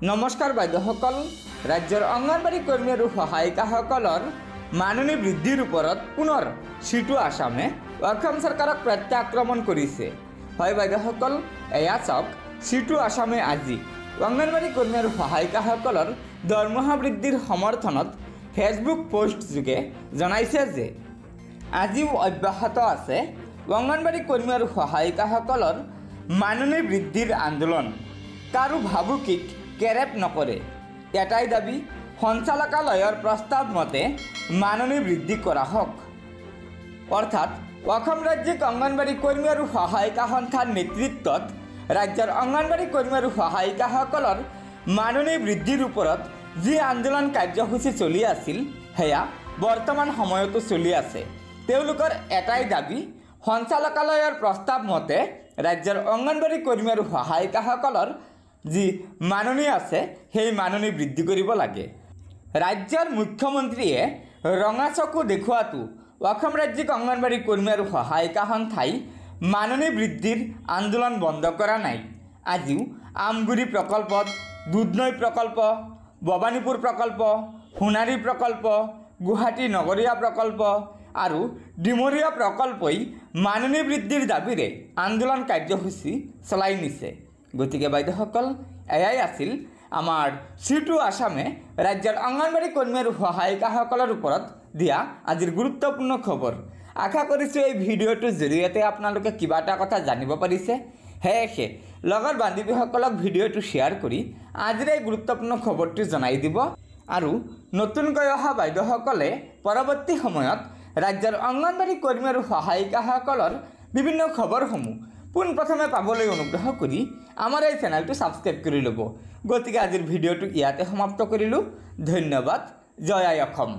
নমস্কাৰ বাইদেউসকল, ৰাজ্যৰ অংগনবাড়ী কৰ্মী আৰু সহায়িকাসকলৰ মাননি বৃদ্ধিৰ ওপৰত পুনৰ সিটো আসামে অসম চৰকাৰক প্ৰত্যাক্ৰমণ কৰিছে। হয় বাইদেউসকল, এয়া চাওক, সিটো আসামে আজি অংগনবাড়ী কৰ্মী আৰু সহায়িকাসকলৰ দৰমহা বৃদ্ধিৰ সমৰ্থনত ফেচবুক পোষ্ট যোগে জনাইছে যে আজিও অব্যাহত আছে অংগনবাড়ী কৰ্মী আৰু সহায়িকাসকলৰ মাননি বৃদ্ধিৰ আন্দোলন। কাৰো ভাবুকিক কেৰেপ নকৰে। এটাই দাবী, সঞ্চালকালয়ৰ প্ৰস্তাৱ মতে মাননি বৃদ্ধি কৰা হওক। অৰ্থাৎ অসম ৰাজ্যিক অংগনবাড়ী কৰ্মী আৰু সহায়িকা সন্থাৰ নেতৃত্বত ৰাজ্যৰ অংগনবাড়ী কৰ্মী আৰু সহায়িকাসকলৰ মাননি বৃদ্ধিৰ ওপৰত যি আন্দোলন কাৰ্যসূচী চলি আছিল সেয়া বৰ্তমান সময়তো চলি আছে। তেওঁলোকৰ এটাই দাবী, সঞ্চালকালয়ৰ প্ৰস্তাৱ মতে ৰাজ্যৰ অংগনবাড়ী কৰ্মী আৰু সহায়িকাসকলৰ যি মাননি আছে সেই মাননি বৃদ্ধি কৰিব লাগে। ৰাজ্যৰ মুখ্যমন্ত্ৰীয়ে ৰঙা চকু দেখুৱাটো অসম ৰাজ্যিক অংগনবাড়ী কৰ্মী আৰু সহায়িকা সন্থাই মাননি বৃদ্ধিৰ আন্দোলন বন্ধ কৰা নাই। আজিও আমগুৰি প্ৰকল্পত, দুধনৈ প্ৰকল্প, ভৱানীপুৰ প্ৰকল্প, সোণাৰী প্ৰকল্প, গুৱাহাটী নগৰীয়া প্ৰকল্প আৰু ডিমৰীয়া প্ৰকল্পই মাননি বৃদ্ধিৰ দাবীৰে আন্দোলন কাৰ্যসূচী চলাই নিছে। গতিকে বাইদেউসকল, এয়াই আছিল আমাৰ সিটো আসামে ৰাজ্যৰ অংগনবাড়ী কৰ্মী আৰু সহায়িকাসকলৰ ওপৰত দিয়া আজিৰ গুৰুত্বপূৰ্ণ খবৰ। আশা কৰিছোঁ এই ভিডিঅ'টোৰ জৰিয়তে আপোনালোকে কিবা এটা কথা জানিব পাৰিছে। সেয়েহে লগৰ বান্ধৱীসকলক ভিডিঅ'টো শ্বেয়াৰ কৰি আজিৰ এই গুৰুত্বপূৰ্ণ খবৰটো জনাই দিব। আৰু নতুনকৈ অহা বাইদেউসকলে পৰৱৰ্তী সময়ত ৰাজ্যৰ অংগনবাড়ী কৰ্মী আৰু সহায়িকাসকলৰ বিভিন্ন খবৰসমূহ পোনপ্ৰথমে পাবলৈ অনুগ্ৰহ কৰি আমাৰ এই চেনেলটো ছাবস্ক্ৰাইব কৰি ল'ব। গতিকে আজিৰ ভিডিঅ'টো ইয়াতে সমাপ্ত কৰিলোঁ। ধন্যবাদ। জয় আই অসম।